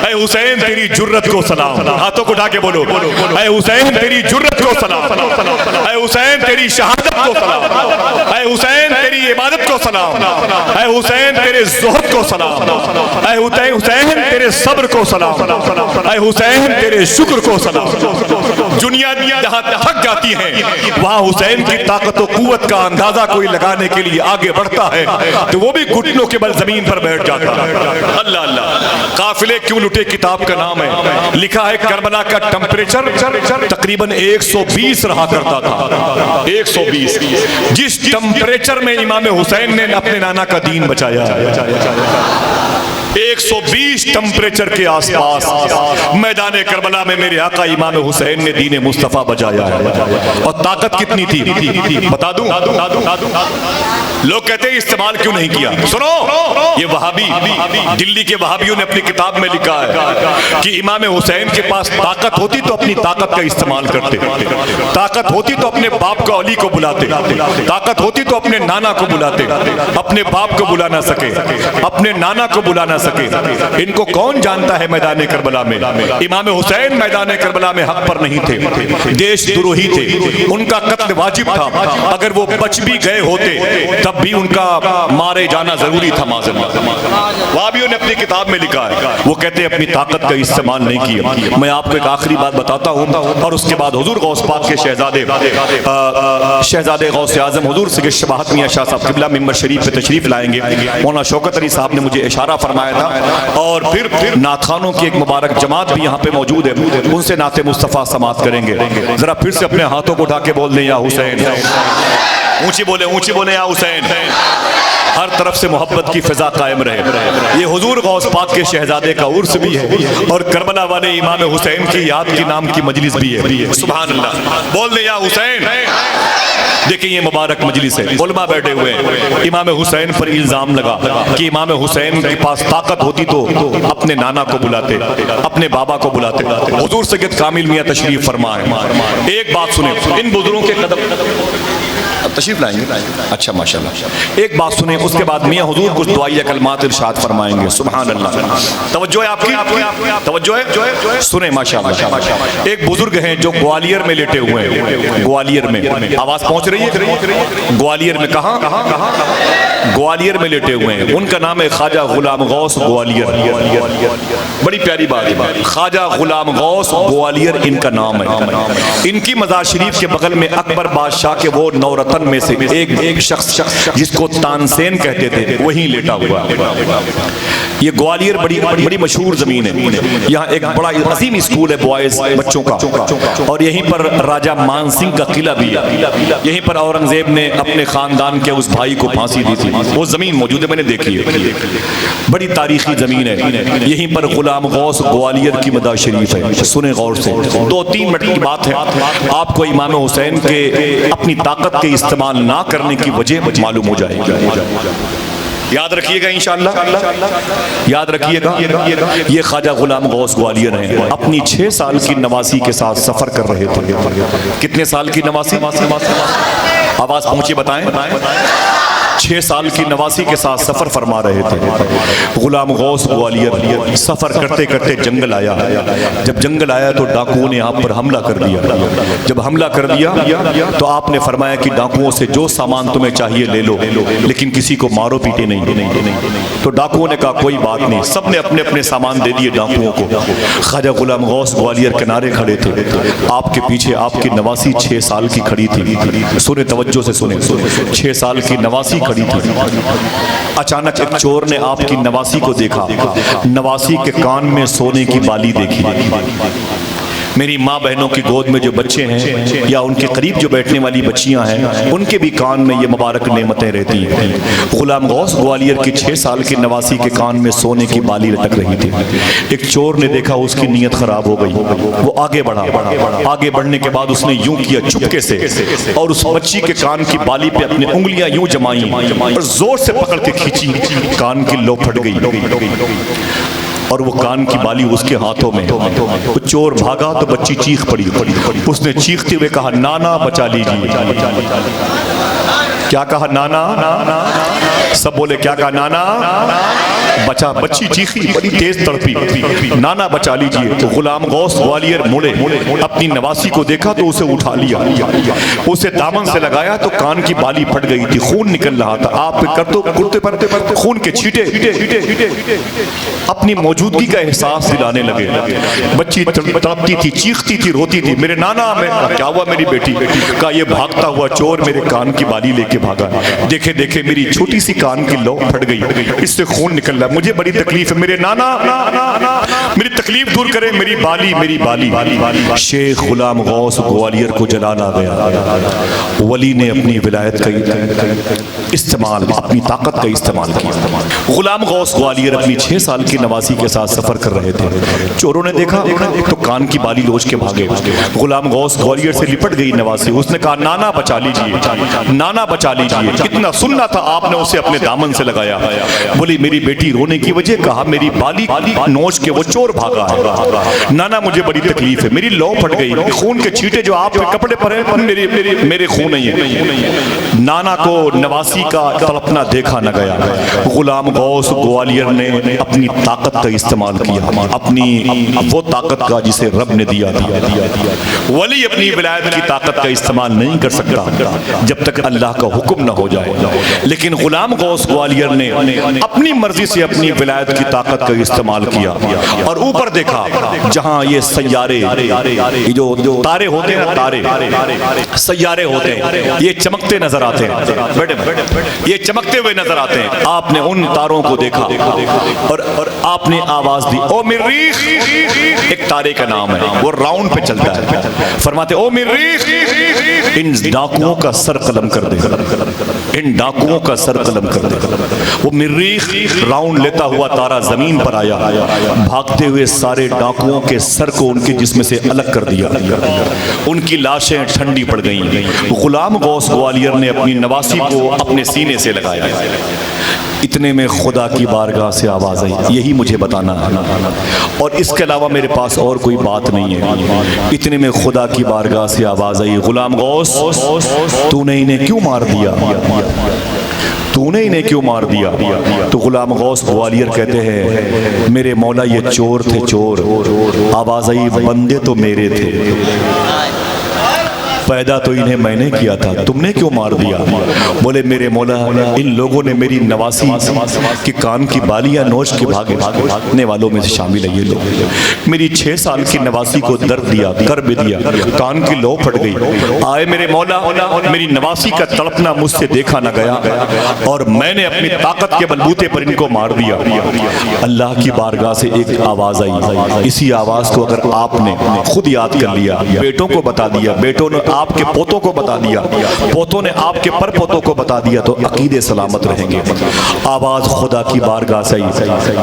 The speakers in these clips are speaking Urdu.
اے حسین تیری جرت کو سلام، ہاتھوں کو اٹھا کے بولو، اے حسین تیری جرت کو سلام، اے حسین تیری شہادت کو سلام، اے حسین تیری عبادت کو سلام، اے حسین تیرے زہد کو سلام، اے حسین تیرے صبر کو سلام، اے حسین تیرے شکر کو سلام۔ دنیا جہاں تھک جاتی ہے وہاں حسین کی طاقت و قوت کا اندازہ کوئی لگانے کے لیے آگے بڑھتا ہے تو وہ بھی گھٹنوں کے بل زمین پر بیٹھ جاتا ہے۔ اللہ اللہ، قافلے کیوں لٹے کتاب کا نام ہے، لکھا ہے کربلا کا ٹمپریچر تقریباً 120 رہا کرتا تھا، 120، جس ٹمپریچر میں امام حسین نے اپنے نانا کا دین بچایا ہے۔ 120 ٹمپریچر کے آس پاس میدان کربلا میں میرے آقا امام حسین نے دین مصطفیٰ بجایا ہے۔ اور طاقت کتنی تھی بتا دوں؟ لوگ کہتے ہیں استعمال کیوں نہیں کیا، سنو، یہ وہابی، دلی کے وہابیوں نے اپنی کتاب میں لکھا ہے کہ امام حسین کے پاس طاقت ہوتی تو اپنی طاقت کا استعمال کرتے، طاقت ہوتی تو اپنے باپ کو علی کو بلاتے، طاقت ہوتی تو اپنے نانا کو بلاتے، اپنے باپ کو بلا نہ سکے، اپنے نانا کو بلا نہ سکے۔ ان کو کون جانتا ہے میدان کربلا میں امام حسین میدان کربلا میں حق پر نہیں تھے، دیش دروہی تھے، ان کا قتل واجب تھا، اگر وہ بچ بھی گئے ہوتے تب بھی ان کا مارے جانا ضروری تھا۔ وہابیوں نے اپنی کتاب میں لکھا ہے، وہ کہتے ہیں اپنی طاقت کا استعمال نہیں کیا۔ میں آپ کو ایک آخری بات بتاتا ہوں اور اس کے بعد حضور غوث پاک کے شہزادے غوث اعظم حضور سید شباہت میاں شاہ صاحب قبلہ ممبر شریف پہ تشریف لائیں گے۔ مولانا شوکت علی صاحب نے مجھے اشارہ فرمایا تھا، اور پھر نعت خوانوں کی ایک مبارک جماعت بھی یہاں پہ موجود ہے، ان سے نعت مصطفیٰ سماعت کریں گے۔ ذرا پھر سے اپنے ہاتھوں کو اٹھا کے بول دیں یا حسین، اونچی بولیں یا حسین، ہر طرف سے محبت کی فضا قائم رہے۔ یہ حضور غوث پاک کے شہزادے کا عرس بھی ہے اور کربلا والے امام حسین کی یاد کی نام کی مجلس بھی ہے۔ سبحان اللہ، بول دیں یا حسین۔ دیکھیں یہ مبارک مجلس ہے، علماء بیٹھے ہوئے ہیں، امام حسین پر الزام لگا کہ امام حسین کے پاس طاقت ہوتی تو اپنے نانا کو بلاتے، اپنے بابا کو بلاتے۔ حضور سید کامل میاں تشریف فرمائے، ایک بات سنیں، ان بزرگوں کے قدم تشریف لائیں گے، اچھا ماشاءاللہ، ایک بات سنیں، اس کے بعد میاں حضور کچھ دعائیہ کلمات ارشاد فرمائیں گے۔ سبحان اللہ، توجہ ہے آپ کی، توجہ ہے، سنیں ماشاءاللہ۔ ایک بزرگ ہیں جو گوالیر میں لیٹے ہوئے ہیں، گوالیر میں، آواز پہنچ رہی ہے؟ گوالیر میں کہاں؟ گوالیر میں لیٹے ہوئے ہیں، ان کا نام ہے خواجہ غلام غوث گوالیر۔ بڑی پیاری بات ہے، خواجہ غلام غوث گوالیر ان کا نام ہے۔ ان کی مزار شریف کے بغل میں اکبر بادشاہ کے وہ نورتن میں سے ایک شخص جس کو تانسین کہتے تھے وہیں لیٹا ہوا۔ یہ گوالیر بڑی مشہور زمین ہے، یہاں ایک بڑا عظیم اسکول ہے بوائز بچوں کا، اور یہیں پر راجہ مان سنگھ کا قلعہ بھی ہے، یہیں پر اورنگزیب نے اپنے خاندان کے اس بھائی کو پھانسی دی تھی، وہ زمین موجود ہے، میں نے دیکھی ہے، بڑی تاریخی زمین ہے۔ یہیں پر غلام غوث گوالیر کی مزار شریف ہے۔ سنیں غور سے، 2-3 منٹ کی بات ہے، آپ کو امام حسین کے اپنی طاقت کے استعمال نہ کرنے کی وجہ معلوم ہو جائے گی۔ یاد رکھیے گا انشاءاللہ، یاد رکھیے گا، یہ خواجہ غلام غوث گوالیر ہیں، اپنی 6 سال کی نواسی کے ساتھ سفر کر رہے تھے۔ کتنے سال کی نواسی؟ آواز پہنچی بتائیں۔ 6 سال کی نواسی کے ساتھ سفر فرما رہے تھے۔ غلام غوث گوالیر سفر کرتے کرتے جنگل آیا، جب جنگل آیا تو ڈاکوؤں نے آپ پر حملہ کر دیا۔ جب حملہ کر دیا تو آپ نے فرمایا کہ ڈاکوؤں سے جو سامان تمہیں چاہیے لے لو، لیکن کسی کو مارو پیٹے نہیں۔ تو ڈاکوؤں نے کہا کوئی بات نہیں، سب نے اپنے اپنے سامان دے دیے ڈاکوؤں کو۔ خواجہ غلام غوث گوالیر کنارے کھڑے تھے، آپ کے پیچھے آپ کی نواسی 6 سال کی کھڑی تھی۔ سنیں توجہ سے سنیں، 6 سال کی نواسی کھڑی تھی۔ اچانک ایک چور نے آپ کی نواسی کو دیکھا، نواسی کے کان میں سونے کی بالی دیکھی۔ میری ماں بہنوں کی گود میں جو بچے ہیں یا ان کے قریب جو بیٹھنے والی بچیاں ہیں ان کے بھی کان میں یہ مبارک نعمتیں رہتی ہیں۔ غلام غوث گوالیر کی 6 سال کی نواسی کے کان میں سونے کی بالی لٹک رہی تھی۔ ایک چور نے دیکھا، اس کی نیت خراب ہو گئی، وہ آگے بڑھا، آگے بڑھنے کے بعد اس نے یوں کیا چپکے سے، اور اس بچی کے کان کی بالی پہ اپنی انگلیاں یوں جمائیں اور زور سے پکڑ کے کھینچی، کان کی لو پھٹ گئی اور وہ کان کی بالی اس کے ہاتھوں میں۔ وہ چور بھاگا تو بچی چیخ پڑی، اس نے چیختے ہوئے کہا نانا بچا لیجیے۔ کیا کہا؟ نانا۔ سب بولے کیا کہا؟ نانا۔ بچا بچی چیخی بڑی تیز تڑپی، نانا بچا لیجئے۔ تو غلام غوث گوالیئر مڑے، اپنی نواسی کو دیکھا تو اسے اٹھا لیا، اسے دامن سے لگایا تو کان کی بالی پھٹ گئی تھی، خون نکل رہا تھا، آپ کرتے پر خون کے چھیٹے اپنی موجودگی کا احساس دلانے لگے۔ بچی تڑپتی تھی، چیختی تھی، روتی تھی، میرے نانا میں کیا ہوا میری بیٹی؟ کہا یہ بھاگتا ہوا چور میرے کان کی بالی لے کے بھاگا، دیکھے دیکھے میری چھوٹی سی کان کی لو پھٹ گئی، اس سے خون نکل رہا، مجھے بڑی تکلیف ہے، میرے نانا میری تکلیف دور کرے، میری بالی میری بالی۔ شیخ غلام غوث گوالیئر کو جلال آ گیا، ولی نے اپنی ولایت کا استعمال، اپنی طاقت کا استعمال کیا۔ غلام غوث گوالیئر اپنی 6 سال کی نواسی کے ساتھ سفر کر رہے تھے، چوروں نے دیکھا تو کان کی بالی لوچ کے بھاگے، غلام غوث گوالیئر سے لپٹ گئی نواسی، اس نے کہا نانا بچا لیجئے، نانا بچا لیجئے، کتنا سننا تھا آپ نے اسے اپنے دامن سے لگایا۔ بولی میری بیٹی رونے کی وجہ، کہا میری بالی نوچ کے وہ چور بھاگا ہے، نانا مجھے بڑی تکلیف ہے، میری لو پھٹ گئی، خون کے چھیٹے جو آپ کے کپڑے پر ہیں میرے خون نہیں ہے۔ نانا کو نواسی کا تڑپنا دیکھا نہ گیا، غلام غوث گوالیئر نے اپنی طاقت کا استعمال کیا، اپنی وہ طاقت کا جسے رب نے دیا تھا۔ ولی اپنی ولایت کی طاقت کا استعمال نہیں کر سکتا جب تک اللہ کا حکم نہ ہو جائے، لیکن غلام غوث گوالیئر نے اپنی مرضی سے اپنی ولایت کی طاقت کا استعمال کیا، اور اوپر دیکھا جہاں یہ سیارے، جو تارے ہوتے ہیں، تارے سیارے ہوتے ہیں، یہ چمکتے نظر آتے ہیں، یہ چمکتے ہوئے نظر آتے ہیں، آپ نے ان تاروں کو دیکھا اور آپ نے آواز دی، او مریخ، ایک تارے کا نام ہے، وہ راؤنڈ پہ چلتا ہے، فرماتے او مریخ ان ڈاکوؤں کا سر قلم کر دے، ان ڈاکوؤں کا سر قلم کر دے۔ وہ مریخ راؤنڈ لیتا ہوا تارا زمین پر آیا، بھاگتے ہوئے سارے ڈاکوؤں کے سر کو ان کے جسم سے الگ کر دیا، ان کی لاشیں ٹھنڈی پڑ گئیں۔ غلام غوث گوالیئر نے اپنی نواسی کو اپنے سینے سے لگایا، اتنے میں خدا کی بارگاہ سے آواز آئی، یہی مجھے بتانا ہے اور اس کے علاوہ میرے پاس اور کوئی بات نہیں ہے۔ اتنے میں خدا کی بارگاہ سے آواز آئی، غلام غوث تو نے انہیں کیوں مار دیا؟ تو نے انہیں کیوں مار دیا؟ تو غلام غوث گوالیئر کہتے ہیں میرے مولا یہ چور تھے، چور۔ آواز آئی بندے تو میرے تھے، پیدا تو انہیں میں نے کیا تھا، تم نے کیوں مار دیا؟ بولے میرے مولا ان لوگوں نے میری نواسی کی کان کی بالیاں نوچ کے بھاگنے والوں میں سے شامل ہے یہ لوگ، میری 6 سال کی نواسی کو درد دیا، کرب دیا، کان کی لو پھٹ گئی، آئے میرے مولا میری نواسی کا تڑپنا مجھ سے دیکھا نہ گیا اور میں نے اپنی طاقت کے بلبوتے پر ان کو مار دیا۔ اللہ کی بارگاہ سے ایک آواز آئی، اسی آواز کو اگر آپ نے خود یاد کر لیا، بیٹوں کو بتا دیا، بیٹوں نے آپ کے پوتوں کو بتا دیا، پوتوں نے آپ کے پر پوتوں کو بتا دیا، تو عقیدے سلامت رہیں گے۔ آواز خدا کی بارگاہ سے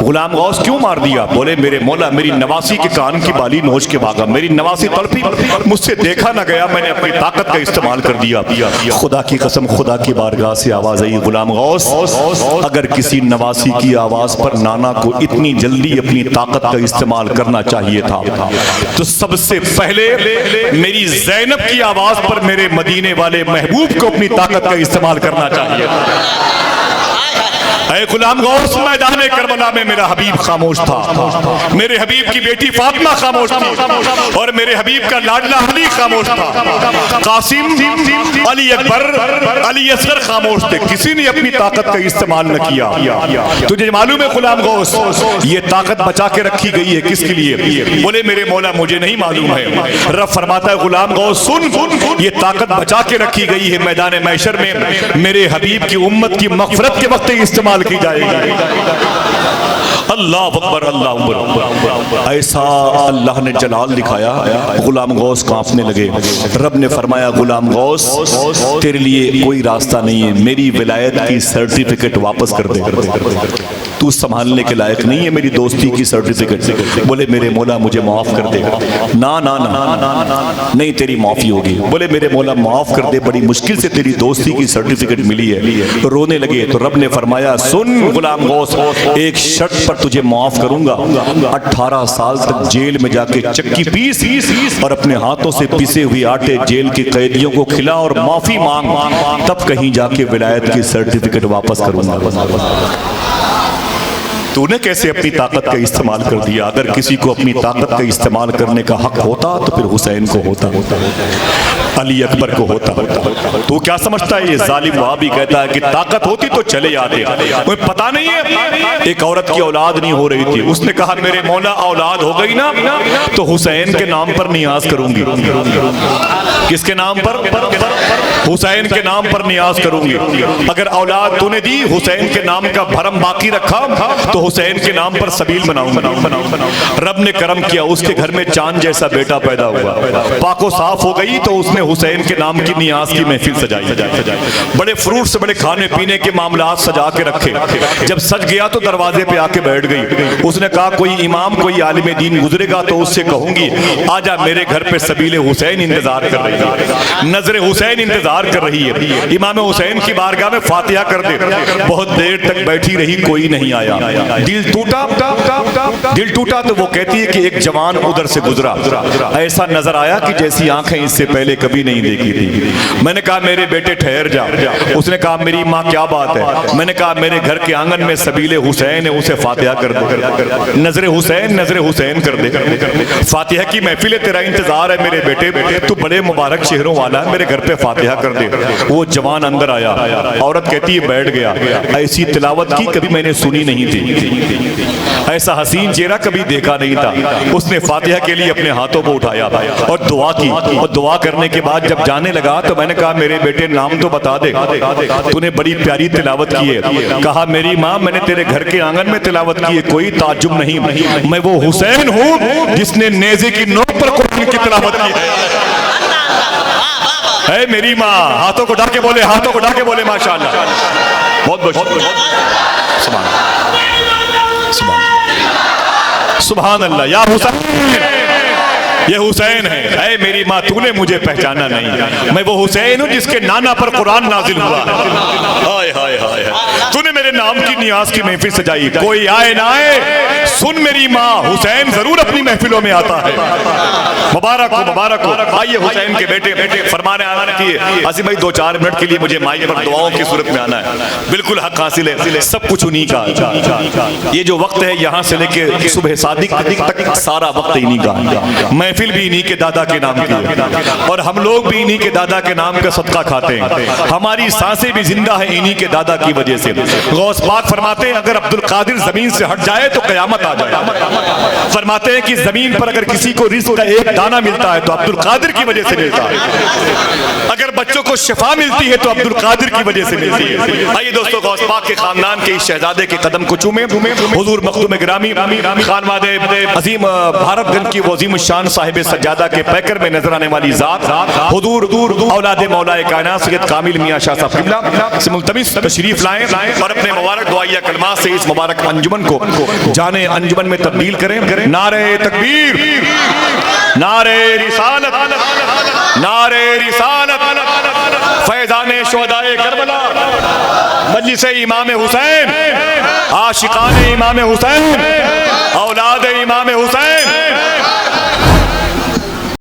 غلام غوث کیوں مار دیا؟ بولے میرے مولا میری نواسی کے کان کی بالی نوچ کے بھاگا، میری نواسی تڑپی، مجھ سے دیکھا نہ گیا، میں نے اپنی طاقت کا استعمال کر دیا۔ خدا کی قسم خدا کی بارگاہ سے آواز آئی، غلام غوث اگر کسی نواسی کی آواز پر نانا کو اتنی جلدی اپنی طاقت کا استعمال کرنا چاہیے تھا تو سب سے پہلے میری زینب کی آواز پر میرے مدینے والے محبوب کو اپنی طاقت کا استعمال کرنا چاہیے۔ اے غلام غوث میدان کربلا میں میرا حبیب خاموش تھا، میرے حبیب کی بیٹی فاطمہ خاموش تھی اور میرے حبیب کا لاڈلا علی خاموش تھا، قاسم، علی اکبر، علی اصغر خاموش تھے، کسی نے اپنی طاقت کا استعمال نہ کیا۔ تجھے معلوم ہے غلام غوث یہ طاقت بچا کے رکھی گئی ہے کس کے لیے؟ بولے میرے مولا مجھے نہیں معلوم ہے۔ رب فرماتا ہے غلام غوث سن، یہ طاقت بچا کے رکھی گئی ہے میدان محشر میں میرے حبیب کی امت کی مغفرت کے وقت استعمال کی جائے گی۔ اللہ اکبر، اللہ اکبر۔ ایسا اللہ نے جلال دکھایا، غلام غوث کانپنے لگے۔ رب نے فرمایا غلام غوث تیرے لیے کوئی راستہ نہیں ہے، میری ولایت کی سرٹیفکیٹ واپس کر دے، تو سنبھالنے کے لائق نہیں ہے میری دوستی کی سرٹیفکیٹ۔ بولے میرے مولا مجھے معاف کر دے، نا نا نا نہیں تیری معافی ہوگی۔ بولے میرے مولا معاف کر دے، بڑی مشکل سے تیری دوستی کی سرٹیفکیٹ ملی ہے۔ رونے لگے تو رب نے فرمایا سن غلام غوث ایک شرط پر تجھے معاف کروں گا، 18 سال تک جیل میں جا کے چکی پیس اور اپنے ہاتھوں سے پیسے ہوئے آٹے جیل کے قیدیوں کو کھلا اور معافی مانگ، تب کہیں جا کے ولایت کی سرٹیفکیٹ واپس کروں گا۔ تو نے کیسے اپنی طاقت کا استعمال کر دیا؟ اگر کسی کو اپنی طاقت کا استعمال کرنے کا حق ہوتا تو پھر حسین کو ہوتا، علی اکبر کو ہوتا۔ تو کیا سمجھتا ہے یہ ظالم وہابی کہتا ہے کہ طاقت ہوتی تو چلے آتے؟ مجھے پتا نہیں ہے، ایک عورت کی اولاد نہیں ہو رہی تھی، اس نے کہا میرے مولا اولاد ہو گئی نا تو حسین کے نام پر نیاز کروں گی۔ کس کے نام پر؟ حسین کے نام پر نیاز کروں گی۔ اگر اولاد تو نے دی، حسین کے نام کا بھرم باقی رکھا تو حسین کے نام پر سبیل بناؤں گا۔ رب نے کرم کیا، اس کے گھر میں چاند جیسا بیٹا پیدا ہوا، پاک و صاف ہو گئی تو اس نے حسین کے نام کی نیاز کی محفل سجائی، بڑے فروٹ سے بڑے کھانے پینے کے معاملات سجا کے رکھے۔ جب سج گیا تو دروازے پہ آ کے بیٹھ گئی۔ اس نے کہا کوئی امام کوئی عالم دین گزرے گا تو اس سے کہوں گی آجا میرے گھر پہ سبیل حسین انتظار کر رہی ہے، نظر حسین انتظار کر رہی ہے، امام حسین کی بارگاہ میں فاتحہ کر دے۔ بہت دیر تک بیٹھی رہی، کوئی نہیں آیا، دل ٹوٹا تو وہ کہتی ہے کہ ایک جوان ادھر سے گزرا، ایسا نظر آیا کہ جیسی آنکھیں اس سے پہلے کبھی نہیں دیکھی تھی۔ میں نے کہا میرے بیٹے ٹھہر جا۔ اس نے کہا میری ماں کیا بات ہے؟ میں نے کہا میرے گھر کے آنگن میں سبیل حسین ہے، اسے فاتحہ کر دے، نظر حسین کر دے۔ فاتحہ کی محفل ہے، تیرا انتظار ہے میرے بیٹے، تو بڑے مبارک چہروں والا ہے، میرے گھر پہ فاتحہ کر دے۔ وہ جوان اندر آیا، عورت کہتی ہے بیٹھ گیا۔ ایسی تلاوت کی کبھی میں نے سنی نہیں تھی، ایسا حسین چہرہ کبھی دیکھا نہیں تھا۔ اس نے فاتحہ کے لیے اپنے ہاتھوں کو اٹھایا اور دعا کی، اور دعا کرنے کے بعد جب جانے لگا تو میں نے کہا میرے بیٹے نام تو بتا دے، تو نے بڑی پیاری تلاوت کی ہے۔ کہا میری ماں میں نے تیرے گھر کے آنگن میں تلاوت کی ہے، کوئی تعجب نہیں، میں وہ حسین ہوں جس نے نیزے کی نوک پر قرآن کی تلاوت کی ہے۔ اے میری ماں، ہاتھوں کو اٹھا کے بولے، ہاتھوں کو اٹھا کے بولے ماشاءاللہ، بہت بہت سبحان سبحان اللہ۔ یا حسین، یہ حسین ہے۔ اے میری ماں تو نے مجھے پہچانا نہیں، میں وہ حسین ہوں جس کے نانا پر قرآن نازل ہوا ہے۔ ہائے ہائے ہائے، تو نے میرے نام کی نیاز کی محفل سجائی، کوئی آئے نہ آئے سن میری ماں، حسین ضرور اپنی محفلوں میں آتا ہے۔ مبارک ہو مبارک ہو۔ آئیے حسین کے بیٹے فرمانے آنا کی عظیم بھائی 2-4 منٹ کے لیے مجھے مائک پر دعاؤں کی صورت میں آنا ہے، بالکل حق حاصل ہے، سب کچھ انہی کا۔ یہ جو وقت ہے یہاں سے لے کے صبح صادق تک سارا وقت انہی کا، محفل بھی انہی کے دادا کے نام کی ہے، اور ہم لوگ بھی انہی کے دادا کے نام کا صدقہ کھاتے ہیں، ہماری سانسیں بھی زندہ ہیں انہی کے دادا کی وجہ سے۔ غوث پاک فرماتے ہیں اگر عبدالقادر زمین سے ہٹ جائے تو قیامت آ جائے۔ فرماتے ہیں کہ زمین پر اگر کسی کو رزق کا ایک دانہ ملتا ہے تو عبدالقادر کی وجہ سے ملتا ہے، اگر بچوں کو شفا ملتی ہے تو عبدالقادر کی وجہ سے ملتی ہے۔ آئیے دوستو غوث پاک کے خاندان کے اس شہزادے کے قدم کو چومیں، حضور مخدوم گرامی خانواد عظیم بھارت گنج کی وہ عظیم الشان صاحب سجادہ کے پیکر میں نظر آنے والی ذات حضور اولاد مولا کائنات سید کامل میاں شاہ صاحب قبلہ سے ملتمس تشریف لائیں اور اپنے مبارک دعائیہ کلمات سے اس مبارک انجمن کو جانے انجمن میں تبدیل کریں۔ نعرہ تکبیر، نعرہ رسالت، نعرہ رسالت، فیضان شہدائے کربلا، مجلس امام حسین، عاشقان امام حسین، اولاد امام حسین۔